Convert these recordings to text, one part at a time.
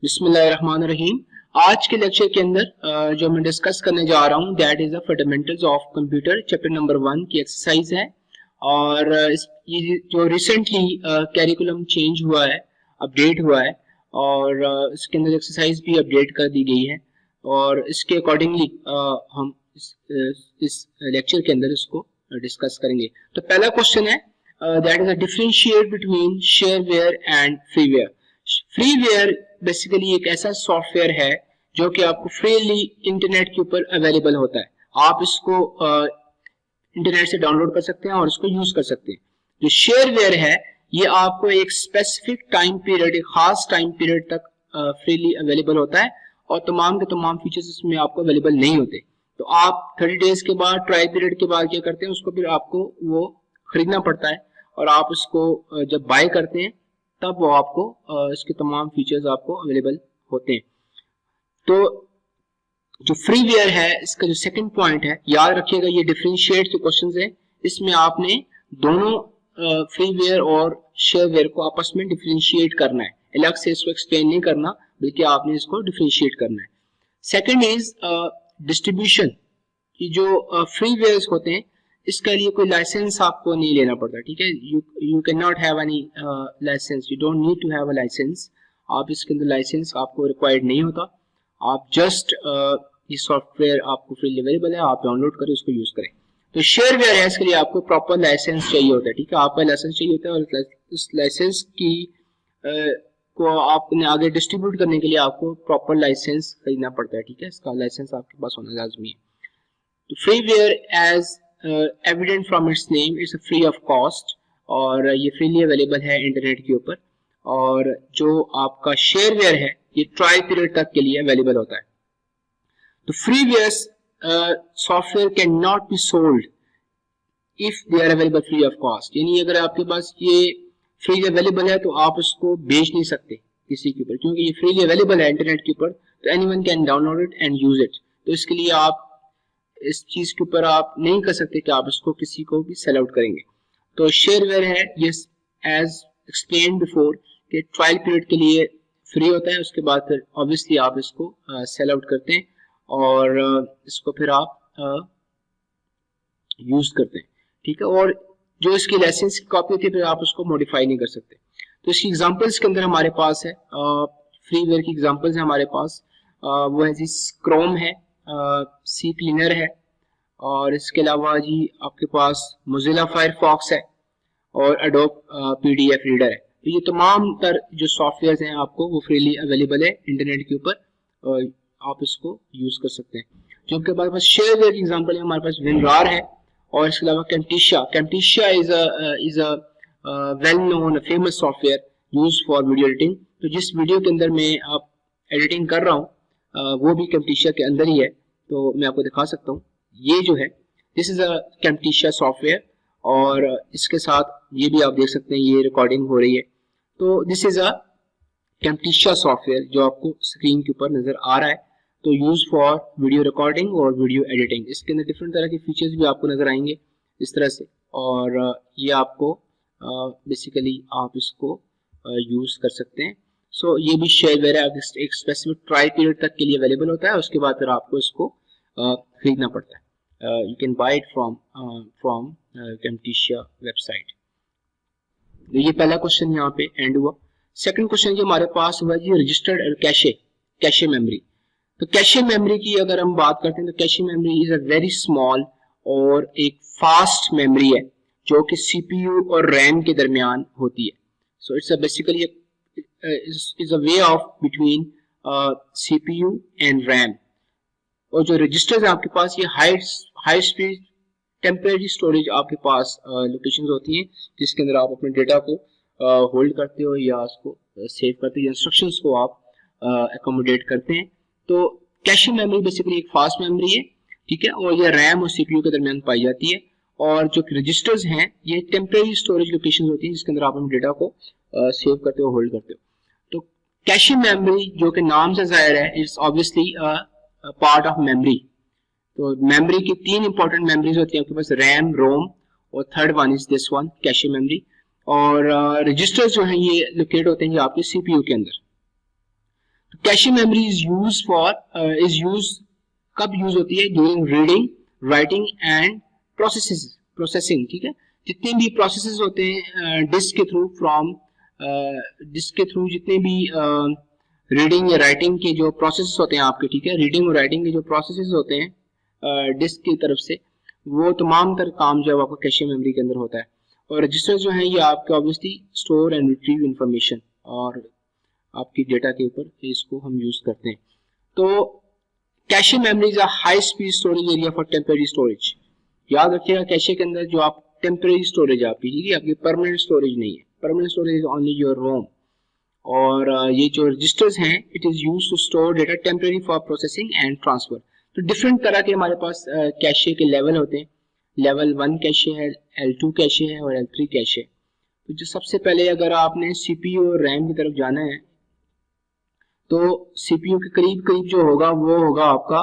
बिस्मिल्लाहिर्रहमानिर्रहीम। आज के लेक्चर के अंदर जो मैं डिस्कस करने जा रहा हूँ that is the fundamentals of computer, chapter number 1 की एक्सरसाइज है। और ये जो रिसेंटली कैरिकुलम चेंज हुआ है, अपडेट हुआ है, और इसके अंदर एक्सरसाइज भी अपडेट कर दी गई है, और इसके अकॉर्डिंगली हम इस लेक्चर के अंदर इसको डिस्कस करेंगे। तो पहला क्वेश्चन है that is differentiate between shareware and freeware. Freeware basically एक ऐसा सॉफ्टवेयर है जो कि आपको फ्रीली इंटरनेट के ऊपर अवेलेबल होता है। आप इसको इंटरनेट से डाउनलोड कर सकते हैं और इसको यूज कर सकते हैं। जो शेयरवेयर है ये आपको एक स्पेसिफिक टाइम पीरियड, एक खास टाइम पीरियड तक फ्रीली अवेलेबल होता है और तमाम के तमाम फीचर्स इसमें आपको अवेलेबल नहीं होते। तो आप 30 डेज के बाद, ट्रायल पीरियड के बाद क्या करते हैं, उसको फिर आपको वो खरीदना पड़ता है और आप उसको जब बाय करते हैं तब वो आपको इसके तमाम फीचर्स आपको अवेलेबल होते हैं। तो जो फ्रीवेयर है इसका जो सेकंड पॉइंट है, याद रखिएगा ये डिफरेंशिएट जो क्वेश्चंस है इसमें आपने दोनों फ्रीवेयर और शेयरवेयर को आपस में डिफरेंशिएट करना है, अलग से इसको एक्सप्लेन नहीं करना, बल्कि आपने इसको डिफरेंशिएट करना है। सेकंड इज डिस्ट्रीब्यूशन की जो फ्रीवेयर्स होते हैं इसके लिए कोई लाइसेंस आपको नहीं लेना पड़ता, ठीक है। You can not have any license, you don't need to have a license. आप इसके अंदर लाइसेंस आपको रिक्वायर्ड नहीं होता। आप जस्ट ये सॉफ्टवेयर आपको फ्रीली अवेलेबल है, आप डाउनलोड करें, उसको यूज करें। तो शेयरवेयर है, इसके लिए आपको प्रॉपर लाइसेंस चाहिए होता है, ठीक है। आपका लाइसेंस चाहिए होता है और इस लाइसेंस की को आपने आगे डिस्ट्रीब्यूट करने के लिए आपको प्रॉपर लाइसेंस खरीदना पड़ता है, ठीक है। इसका लाइसेंस आपके पास होना लाजमी है। तो freeware as evident from its name it's free of cost, और ये फ्रीली अवेलेबल है इंटरनेट के ऊपर। और जो आपका शेयरवेयर है ये ट्रायल पीरियड तक के लिए अवेलेबल होता है। तो freeware software can not be sold if they are available free of cost, यानी अगर आपके पास ये फ्रीली अवेलेबल है तो आप उसको बेच नहीं सकते किसी के ऊपर, क्योंकि ये फ्रीली अवेलेबल है इंटरनेट के ऊपर, तो anyone can download it and use it. तो इसके लिए आप इस चीज के ऊपर आप नहीं कर सकते कि आप इसको किसी को भी सेल आउट करेंगे। तो शेयरवेयर है ये एज एक्सप्लेन्ड बिफोर कि ट्रायल पीरियड के लिए फ्री होता है, उसके बाद फिर ऑब्वियसली आप इसको सेल आउट करते हैं और इसको फिर आप यूज करते हैं, ठीक है। और जो इसकी लाइसेंस की कॉपी होती है फिर आप उसको मॉडिफाई नहीं कर सकते। तो इसकी एग्जांपल्स के अंदर हमारे पास है फ्रीवेयर की एग्जांपल्स है हमारे पास, वो है जी क्रोम है, सी क्लीनर है, और इसके अलावा जी आपके पास मोजिला फायरफॉक्स है और एडोब पीडीएफ रीडर है। तो ये तमाम तर जो सॉफ्टवेयर हैं आपको वो फ्रीली अवेलेबल है इंटरनेट के ऊपर, आप इसको यूज कर सकते हैं। जो आपके पास शेयरवेयर की एग्जांपल है, हमारे पास विनरार है, और इसके अलावा Camtasia is a well known famous software use for video editing. तो जिस वीडियो के अंदर मैं आप एडिटिंग कर रहा हूँ वो भी कैम्टिशिया के अंदर ही है, तो मैं आपको दिखा सकता हूँ। ये जो है दिस इज अ कैम्टिशिया सॉफ्टवेयर, और इसके साथ ये भी आप देख सकते हैं ये रिकॉर्डिंग हो रही है। तो दिस इज अ कैम्टिशिया सॉफ्टवेयर जो आपको स्क्रीन के ऊपर नजर आ रहा है। तो यूज फॉर वीडियो रिकॉर्डिंग और वीडियो एडिटिंग। इसके अंदर डिफरेंट तरह के फीचर्स भी आपको नजर आएंगे इस तरह से, और ये आपको बेसिकली आप इसको यूज कर सकते हैं। सो ये भी शेयरवेयर है, एक स्पेसिफिक ट्रायल पीरियड तक के लिए अवेलेबल होता है, उसके बाद फिर आपको इसको खरीदना पड़ता है। You can buy it from Camtasia website. तो ये पहला क्वेश्चन यहाँ पे एंड हुआ। सेकंड क्वेश्चन जो हमारे पास हुआ जी रजिस्टर्ड और कैशे मेमोरी। तो कैशे मेमोरी की अगर हम बात करते हैं तो cache memory is a very small और एक फास्ट मेमोरी है जो कि सीपीयू और रैम के दरमियान होती है। So it's basically is a way of between CPU and RAM। और जो रजिस्टर्स हैं आपके पास ये हाई स्पीड टेम्परेरी स्टोरेज आपके पास लोकेशंस होती हैं जिसके अंदर आप अपने डेटा को होल्ड करते हो या उसको सेव करते हो या इंस्ट्रक्शंस को आप एकोमोडेट करते हैं। तो कैशे मेमोरी बेसिकली एक फास्ट मेमोरी है, ठीक है, और ये रैम और सीपीयू के दरमियान पाई जाती है। और जो रजिस्टर्स हैं ये टेम्परेरी स्टोरेज लोकेशंस होती हैं जिसके अंदर आप अपने डेटा को सेव करते हो, होल्ड करते हो। तो कैशे मेमोरी जो कि नाम से जाहिर है it's obviously part of memory. तो मेमोरी की 3 इंपॉर्टेंट मेमोरीज होती हैं आपके पास, रैम, रोम, और third one is this one cache memory. और रजिस्टर्स जो हैं ये लोकेट होते हैं आपके सीपीयू के अंदर। कैशे मेमोरी इज यूज कब यूज होती है? During reading, writing and processing, ठीक है। जितने भी प्रोसेसेस होते हैं डिस्क के थ्रू जितने भी रीडिंग या राइटिंग के जो प्रोसेसेस होते हैं आपके, ठीक है, रीडिंग और राइटिंग के जो प्रोसेसेस होते हैं डिस्क की तरफ से, वो तमाम तर काम जो है आपका कैशे मेमोरी के अंदर होता है। और रजिस्टर जो है ये आपके obviously store and retrieve information और आपकी डेटा के ऊपर इसको हम यूज करते हैं। तो cache memory is a high speed storage area for temporary storage. याद रखिएगा कैशे के अंदर जो आप टेम्परेरी स्टोरेज आपकी, ठीक है, आपकी परमानेंट स्टोरेज नहीं है। Permanent storage is only your ROM. और ये जो रजिस्टर्स हैं it is used to store data temporary for processing and transfer. तो डिफरेंट तरह के हमारे पास कैशे के लेवल होते हैं। लेवल 1 कैशे है, L2 कैशे है और L3 कैशे। तो जो सबसे पहले अगर आपने सीपीयू और रैम की तरफ जाना है तो सीपीयू के करीब करीब जो होगा वो होगा आपका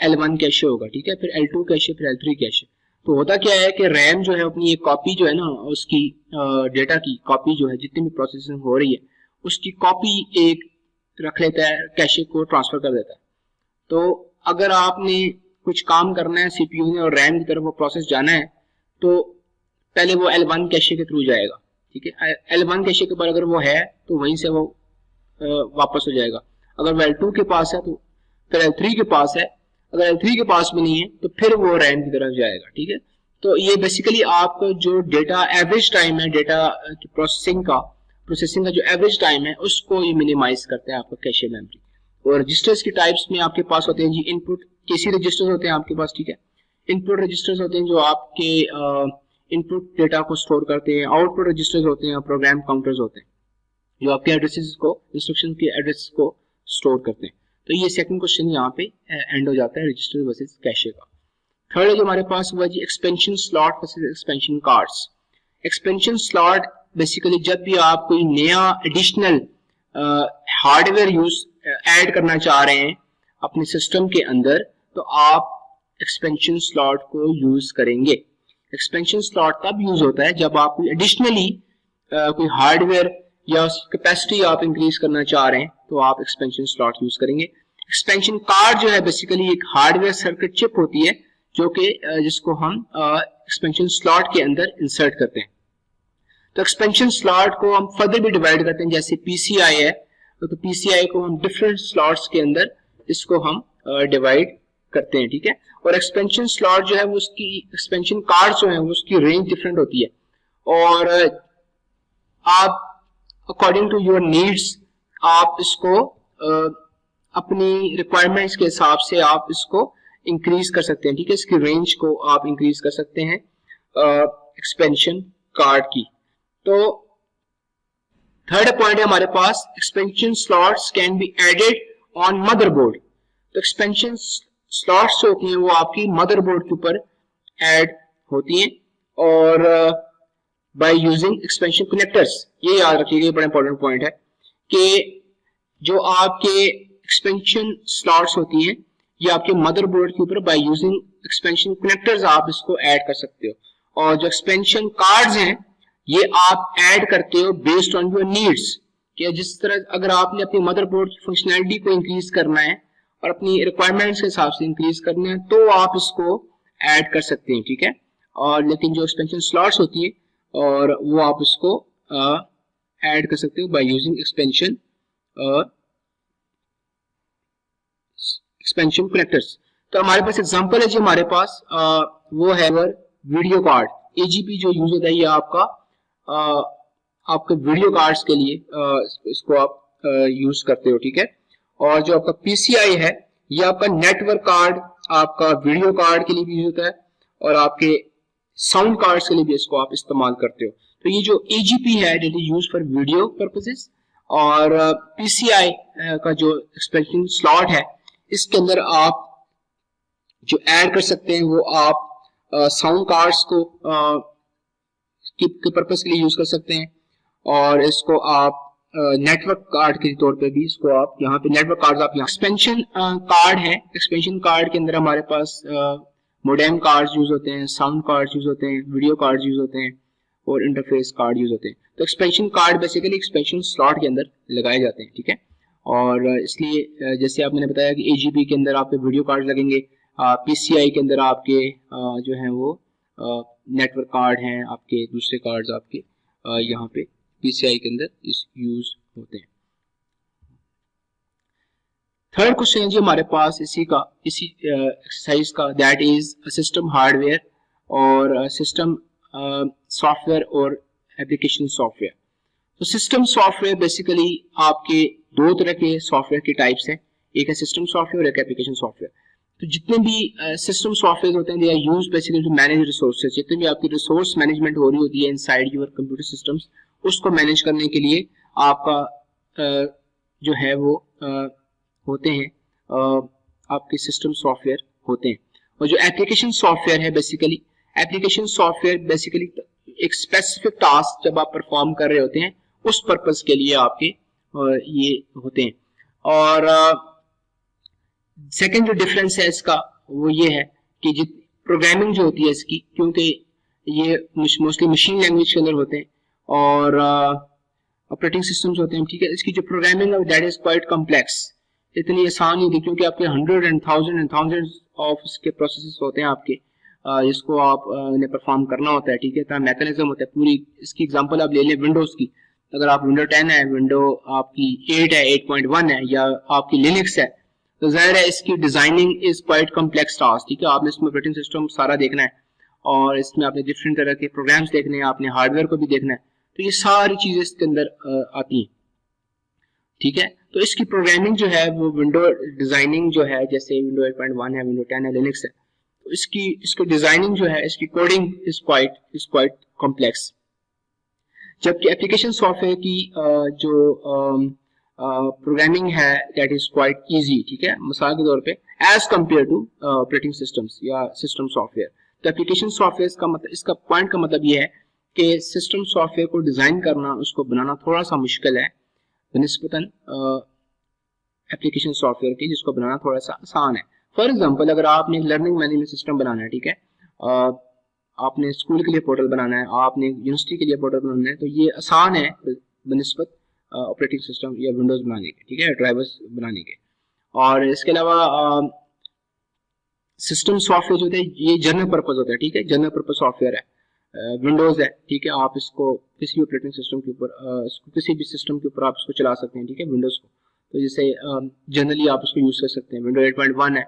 L1 कैशे होगा, ठीक है, फिर L2 कैशे, फिर L3 कैशे। तो होता क्या है कि रैम जो है अपनी एक कॉपी जो है ना उसकी डेटा की कॉपी जो है जितनी भी प्रोसेसिंग हो रही है उसकी कॉपी एक रख लेता है, कैशे को ट्रांसफर कर देता है। तो अगर आपने कुछ काम करना है सीपीयू ने और रैम की तरफ वो प्रोसेस जाना है तो पहले वो L1 कैशे के थ्रू जाएगा, ठीक है। L1 कैशे के ऊपर अगर वो है तो वहीं से वो वापस हो जाएगा। अगर वो L2 के पास है तो फिर L3 के पास है, अगर L3 के पास भी नहीं है तो फिर वो रैम की तरफ जाएगा, ठीक है। तो ये बेसिकली आपका जो डेटा एवरेज टाइम है, डेटा की प्रोसेसिंग का जो एवरेज टाइम है उसको ये मिनिमाइज करता है आपका कैशे मेमोरी। और रजिस्टर्स की टाइप्स में आपके पास होते हैं जी इनपुट केसी रजिस्टर्स होते हैं आपके पास, ठीक है। इनपुट रजिस्टर्स होते हैं जो आपके इनपुट डेटा को स्टोर करते हैं। आउटपुट रजिस्टर्स होते हैं, प्रोग्राम काउंटर्स होते हैं जो आपके एड्रेसेस को, इंस्ट्रक्शन के एड्रेस को स्टोर करते हैं। तो ये सेकंड क्वेश्चन यहाँ पे एंड हो जाता है रजिस्टर वर्सेस कैशे का। थर्ड है जो हमारे पास हुआ जी expansion slot versus expansion cards. Expansion slot basically जब भी आप कोई नया एडिशनल हार्डवेयर ऐड करना चाह रहे हैं अपने सिस्टम के अंदर तो आप एक्सपेंशन स्लॉट को यूज करेंगे। एक्सपेंशन स्लॉट तब यूज होता है जब आप कोई एडिशनली कोई हार्डवेयर या कैपेसिटी आप इंक्रीज करना चाह रहे हैं तो आप एक्सपेंशन स्लॉट यूज करेंगे। एक्सपेंशन कार्ड जो है बेसिकली एक हार्डवेयर सर्किट चिप होती है जो कि जिसको हम एक्सपेंशन स्लॉट के अंदर इंसर्ट करते हैं। तो एक्सपेंशन स्लॉट को हम फर्दर भी डिवाइड करते हैं, जैसे पीसीआई है तो पीसीआई को हम डिफरेंट स्लॉट्स के अंदर इसको हम डिवाइड करते हैं, ठीक है। और एक्सपेंशन स्लॉट जो है वो उसकी एक्सपेंशन कार्ड जो है वो उसकी रेंज डिफरेंट होती है और आप अकॉर्डिंग टू योर नीड्स आप इसको अपनी रिक्वायरमेंट्स के हिसाब से आप इसको इंक्रीज कर सकते हैं, ठीक है। इसकी रेंज को आप इंक्रीज कर सकते हैं एक्सपेंशन कार्ड की। तो थर्ड पॉइंट है हमारे पास expansion slots can be added on motherboard. तो एक्सपेंशन स्लॉट्स जो होती हैं वो आपकी मदरबोर्ड के ऊपर ऐड होती हैं और बाय यूजिंग एक्सपेंशन कनेक्टर्स। ये याद रखिएगा, बड़ा इंपॉर्टेंट पॉइंट है कि जो आपके एक्सपेंशन स्लॉट्स होती हैं ये आपके मदरबोर्ड के ऊपर बाय यूजिंग एक्सपेंशन कनेक्टर्स आप इसको ऐड कर सकते हो। और जो एक्सपेंशन कार्ड्स हैं ये आप ऐड करते हो बेस्ड ऑन योर नीड्स, कि जिस तरह अगर आपने अपनी मदरबोर्ड की फंक्शनैलिटी को इंक्रीज करना है और अपनी रिक्वायरमेंट्स के हिसाब से इंक्रीज करना है तो आप इसको ऐड कर सकते हैं, ठीक है। और लेकिन जो एक्सपेंशन स्लॉट्स होती है और वो आप इसको ऐड कर सकते हो बाय यूजिंग एक्सपेंशन कनेक्टर्स। तो हमारे पास एग्जांपल है जो हमारे पास वो है वीडियो कार्ड एजीपी जो यूज होता है ये आपके वीडियो कार्ड्स के लिए इसको आप यूज करते हो, ठीक है। और जो आपका पीसीआई है ये आपका नेटवर्क कार्ड आपका वीडियो कार्ड के लिए भी यूज होता है और आपके साउंड कार्ड्स के लिए भी इसको आप इस्तेमाल करते हो। तो ये जो एजीपी है it is use for video purposes और पीसीआई का जो एक्सपेंशन स्लॉट है इसके अंदर आप जो ऐड कर सकते हैं वो आप साउंड कार्ड्स को के पर्पस के लिए यूज कर सकते हैं और इसको आप नेटवर्क कार्ड के तौर पे भी इसको आप यहाँ पे नेटवर्क कार्ड आप यहाँ एक्सपेंशन कार्ड है। एक्सपेंशन कार्ड के अंदर हमारे पास मोडेम कार्ड्स यूज होते हैं, साउंड कार्ड्स यूज होते हैं, वीडियो कार्ड्स यूज होते हैं और इंटरफेस कार्ड यूज होते हैं। तो expansion card basically expansion slot के अंदर लगाए जाते हैं, ठीक है। और इसलिए जैसे आपने बताया कि AGP के अंदर आपके वीडियो कार्ड लगेंगे, PCI के अंदर आपके जो हैं वो नेटवर्क कार्ड हैं, आपके दूसरे कार्ड्स आपके यहाँ पे PCI के अंदर इस यूज होते हैं। थर्ड क्वेश्चन है जी हमारे पास इसी एक्सरसाइज का, दैट इज सिस्टम हार्डवेयर और सिस्टम सॉफ्टवेयर और एप्लीकेशन सॉफ्टवेयर। तो सिस्टम सॉफ्टवेयर बेसिकली आपके दो तरह के सॉफ्टवेयर के टाइप्स हैं, एक है सिस्टम सॉफ्टवेयर और एक एप्लीकेशन सॉफ्टवेयर। तो जितने भी सिस्टम सॉफ्टवेयर होते हैं they are used basically to manage resources. जितने भी आपकी रिसोर्स मैनेजमेंट हो रही होती है इनसाइड योर कंप्यूटर सिस्टम्स, उसको मैनेज करने के लिए आपका जो है वो होते हैं आपके सिस्टम सॉफ्टवेयर होते हैं। और जो एप्लीकेशन सॉफ्टवेयर है बेसिकली, एप्लीकेशन सॉफ्टवेयर बेसिकली एक स्पेसिफिक टास्क जब आप परफॉर्म कर रहे होते हैं उस पर्पस के लिए आपके ये होते हैं। और सेकंड जो डिफरेंस है इसका वो ये है कि प्रोग्रामिंग जो होती है इसकी, क्योंकि ये मोस्टली मशीन लैंग्वेज के अंदर होते हैं और ऑपरेटिंग सिस्टम्स होते हैं, ठीक है, इसकी जो प्रोग्रामिंग है दैट इज क्वाइट कॉम्प्लेक्स, इतनी आसान नहीं थी, क्योंकि आपके हंड्रेड एंड थाउजेंड ऑफ इसके प्रोसेसेस होते हैं आपके, इसको आप ने परफॉर्म करना होता है, ठीक है, तो मैकेनिज्म होता है पूरी। इसकी एग्जांपल आप ले लें विंडोज की, अगर आप विंडो 10 है, विंडो आपकी 8 है, 8.1 है या आपकी लिनक्स है, तो जाहिर है इसकी designing is quite complex task, ठीक है। आपने इसमें ऑपरेटिंग सिस्टम सारा देखना है और इसमें आपने डिफरेंट तरह के प्रोग्राम्स देखने हैं, आपने हार्डवेयर को भी देखना है, तो ये सारी चीजें इसके अंदर आती हैं, ठीक है। तो इसकी प्रोग्रामिंग जो है वो विंडो डिजाइनिंग जो है, जैसे विंडो 8.1 है, विंडो 10 है, लिनक्स है, तो इसकी डिजाइनिंग जो है, इसकी कोडिंग इज क्वाइट कॉम्प्लेक्स। जबकि एप्लीकेशन सॉफ्टवेयर की जो प्रोग्रामिंग है दैट इज क्वाइट इजी, ठीक है, मिसाल के तौर पे as compare to operating systems या सिस्टम सॉफ्टवेयर। तो एप्लीकेशन सॉफ्टवेयर का मतलब, इसका पॉइंट का मतलब ये है कि सिस्टम सॉफ्टवेयर को डिजाइन करना, उसको बनाना थोड़ा सा मुश्किल है निस्बतन एप्लीकेशन सॉफ्टवेयर की, जिसको बनाना थोड़ा सा आसान है। फॉर एग्जांपल अगर आपने लर्निंग मैनेजमेंट सिस्टम बनाना है, ठीक है, आपने स्कूल के लिए पोर्टल बनाना है, आपने यूनिवर्सिटी के लिए पोर्टल बनाना है, तो ये आसान है बनिस्बत ऑपरेटिंग सिस्टम या विंडोज बनाने के, ठीक है, ड्राइवर्स बनाने के। और इसके अलावा सिस्टम सॉफ्टवेयर जो होते हैं ये जनरल पर्पज होता है, ठीक है, जनरल पर्पज सॉफ्टवेयर है, विंडोज है, ठीक है, आप इसको किसी ऑपरेटिंग सिस्टम के ऊपर किसी भी सिस्टम के ऊपर आप इसको चला सकते हैं, ठीक है, विंडोज को। तो जैसे जनरली आप इसको यूज कर सकते हैं, विंडो 8.1 है,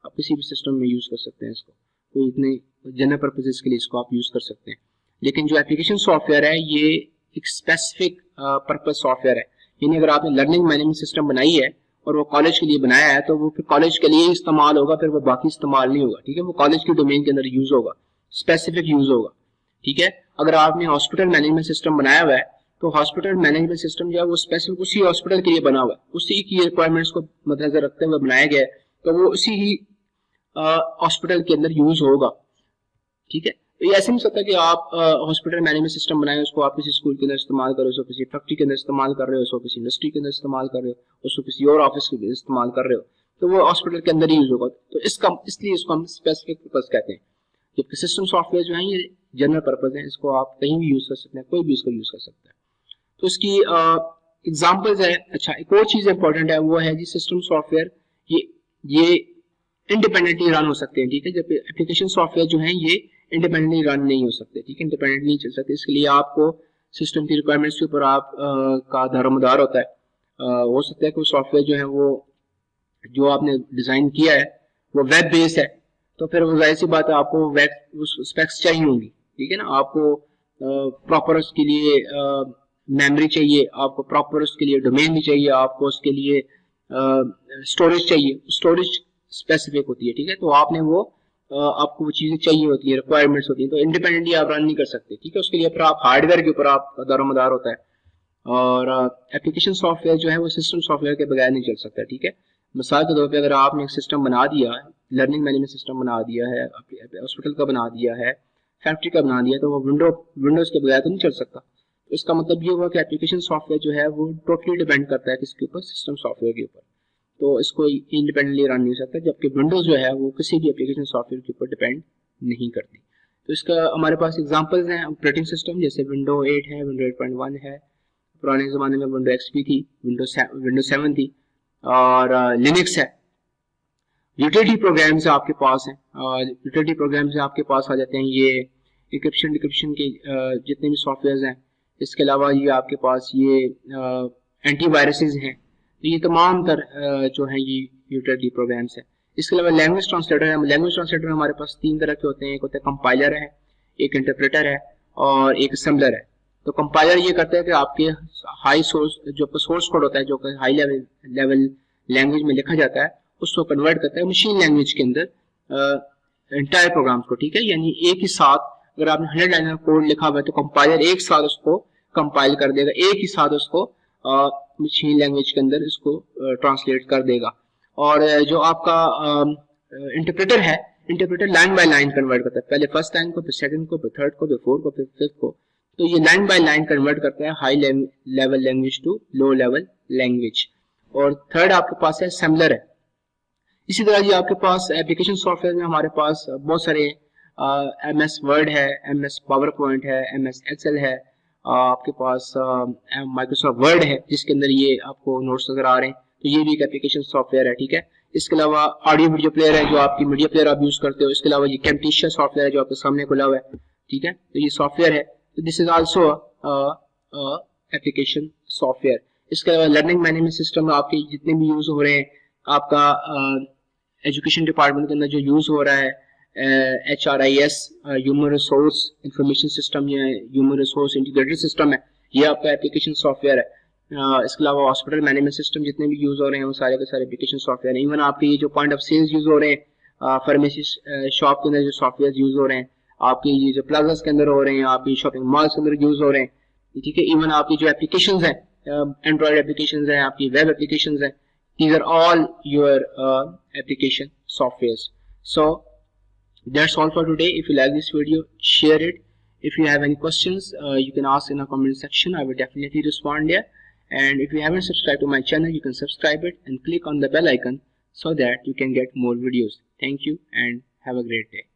आप किसी भी सिस्टम में यूज कर सकते हैं इसको, तो इतने जनरल पर्पजेस के लिए इसको आप यूज कर सकते हैं। लेकिन जो एप्लीकेशन सॉफ्टवेयर है ये एक स्पेसिफिक पर्पज सॉफ्टवेयर है, यानी अगर आपने लर्निंग मैनेजमेंट सिस्टम बनाई है और वो कॉलेज के लिए बनाया है, तो वो फिर कॉलेज के लिए इस्तेमाल होगा, फिर वो बाकी इस्तेमाल नहीं होगा, ठीक है, वो कॉलेज के डोमेन के अंदर यूज होगा, स्पेसिफिक यूज होगा, ठीक है। अगर आपने हॉस्पिटल मैनेजमेंट सिस्टम बनाया हुआ है, तो हॉस्पिटल मैनेजमेंट सिस्टम जो है वो स्पेसिफिक उसी हॉस्पिटल के लिए बना हुआ है, उसी की रिक्वायरमेंट्स को मद्देनजर रखते हुए बनाया गया है, तो वो उसी ही हॉस्पिटल के अंदर यूज होगा, ठीक है। तो ये ऐसे नहीं सकता कि आप हॉस्पिटल मैनेजमेंट सिस्टम बनाए, उसको आप किसी स्कूल के अंदर इस्तेमाल कर रहे हो, उसको किसी फैक्ट्री के अंदर इस्तेमाल कर रहे हो, उसको किसी इंडस्ट्री के अंदर इस्तेमाल कर रहे हो, उसको किसी और ऑफिस के अंदर इस्तेमाल कर रहे हो, तो वो हॉस्पिटल के अंदर ही यूज होगा, तो इसलिए इसको हम स्पेसिफिक पर्पज कहते हैं। जबकि सिस्टम सॉफ्टवेयर जो है ये जनरल पर्पज है, इसको आप कहीं भी यूज कर सकते हैं, कोई भी इसको यूज कर सकता है। तो इसकी एग्जांपल्स है। अच्छा, एक और चीज इंपॉर्टेंट है, वो है जी सिस्टम सॉफ्टवेयर ये इंडिपेंडेंटली रन हो सकते हैं, ठीक है, जबकि एप्लीकेशन सॉफ्टवेयर जो है ये इंडिपेंडेंटली रन नहीं हो सकते, ठीक है, इंडिपेंडेंटली नहीं चल सकते। इसके लिए आपको सिस्टम की रिक्वायरमेंट्स के ऊपर आप का दारोमदार होता है। हो सकता है कि सॉफ्टवेयर जो है वो जो आपने डिजाइन किया है वो वेब बेस्ड है, तो फिर वो जाहिर सी बात है आपको वेब स्पेक्स चाहिए होंगी, ठीक है ना, आपको प्रॉपर उसके लिए मेमोरी चाहिए, आपको प्रॉपर उसके लिए डोमेन भी चाहिए, आपको उसके लिए स्टोरेज चाहिए, स्टोरेज स्पेसिफिक होती है, ठीक है, तो आपने वो आपको वो चीजें चाहिए होती है, रिक्वायरमेंट्स होती है, तो इंडिपेंडेंटली आप रन नहीं कर सकते, ठीक है, उसके लिए फिर आप हार्डवेयर के ऊपर आप दारोमदार होता है। और एप्लीकेशन सॉफ्टवेयर जो है वो सिस्टम सॉफ्टवेयर के बगैर नहीं चल सकता, ठीक है। मिसाल के तौर पे अगर आपने एक सिस्टम बना दिया है, लर्निंग मैनेजमेंट सिस्टम बना दिया है, हॉस्पिटल का बना दिया है, फैक्ट्री का बना दिया, तो वो विंडोज के बगैर तो नहीं चल सकता। तो इसका मतलब ये हुआ कि एप्लीकेशन सॉफ्टवेयर जो है वो टोटली डिपेंड करता है किसके ऊपर, सिस्टम सॉफ्टवेयर के ऊपर, तो इसको इंडिपेंडेंटली रन नहीं हो सकता, जबकि विंडोज जो है वो किसी भी एप्लीकेशन सॉफ्टवेयर के ऊपर डिपेंड नहीं करती। तो इसका हमारे पास एग्जांपल्स हैं ऑपरेटिंग सिस्टम, जैसे विंडो 8 है, विंडो 8.1 है, पुराने ज़माने में विंडो XP थी, विंडो 7 थी, और लिनक्स है। यूटिलिटी प्रोग्राम्स आपके पास हैं, यूटिलिटी प्रोग्राम्स आपके पास आ जाते हैं ये इंक्रिप्शन डिक्रिप्शन के जितने भी सॉफ्टवेयर्स हैं। इसके अलावा ये आपके पास ये एंटीवायरसेस हैं। तो ये तमाम तर जो है ये यूटिलिटी प्रोग्राम्स है। इसके अलावा लैंग्वेज ट्रांसलेटर है। लैंग्वेज ट्रांसलेटर हमारे पास 3 तरह के होते हैं। एक होता है कंपाइलर है, एक इंटरप्रेटर है और एक असेंबलर है। तो कंपाइलर ये करता है कि आपके हाई सोर्स जो सोर्स कोड होता है जो हाई लेवल लैंग्वेज में लिखा जाता है उसको कन्वर्ट करता है मशीन लैंग्वेज के अंदर एंटायर प्रोग्राम्स को, ठीक है। यानी एक ही साथ अगर आपने 100 लाइन का कोड लिखा हुआ है तो कंपाइलर एक साथ उसको कंपाइल कर देगा, एक ही साथ उसको मशीन लैंग्वेज के अंदर इसको ट्रांसलेट कर देगा। और जो आपका इंटरप्रेटर है, interpreter line by line convert करता है, पहले फर्स्ट लाइन को, फिर सेकंड को, फिर थर्ड को, फिर फोर्थ को, फिर फिफ्थ को। तो ये लाइन बाय लाइन कन्वर्ट करता है high level language to low level language. और थर्ड आपके पास है असेंबलर है। इसी तरह जी आपके पास एप्लीकेशन सॉफ्टवेयर में हमारे पास बहुत सारे MS वर्ड है, MS पावर पॉइंट है, MS एक्सेल है, आपके पास माइक्रोसॉफ्ट वर्ड है जिसके अंदर ये आपको नोट्स नजर आ रहे हैं। तो ये भी एक एप्लीकेशन सॉफ्टवेयर है, ठीक है। इसके अलावा ऑडियो वीडियो प्लेयर है जो आपकी मीडिया प्लेयर आप यूज करते हो। इसके अलावा ये कैम्टेशिया सॉफ्टवेयर है जो आपके सामने खुला हुआ है, ठीक है। तो ये सॉफ्टवेयर है, तो this is also application software. इसके अलावा लर्निंग मैनेजमेंट सिस्टम आपके जितने भी यूज हो रहे हैं, आपका एजुकेशन डिपार्टमेंट के अंदर जो यूज हो रहा है HRIS human resource information system या ह्यूमन रिसोर्स इंटीग्रेटेड सिस्टम है, ये आपका एप्लीकेशन सॉफ्टवेयर है। इसके अलावा हॉस्पिटल मैनेजमेंट सिस्टम जितने भी यूज हो रहे हैं वो सारे के सारे एप्लीकेशन सॉफ्टवेयर है। इवन आपके ये जो पॉइंट ऑफ सेल्स यूज हो रहे हैं, फार्मेसी शॉप के अंदर जो सॉफ्टवेयर यूज हो रहे हैं, आपके ये जो प्लाजास के अंदर हो रहे हैं, आपकी शॉपिंग मॉल्स के अंदर यूज हो रहे हैं, ठीक है। इवन आपकी जो एप्लीकेशंस हैं, एंड्रॉइड एप्लीकेशंस हैं, आपकी वेब एप्लीकेशंस हैं, these are all your application softwares. So that's all for today. If you like this video, share it. If you have any questions, you can ask in the comment section. I will definitely respond there. And if you haven't subscribed to my channel, you can subscribe it and click on the bell icon so that you can get more videos. Thank you and have a great day.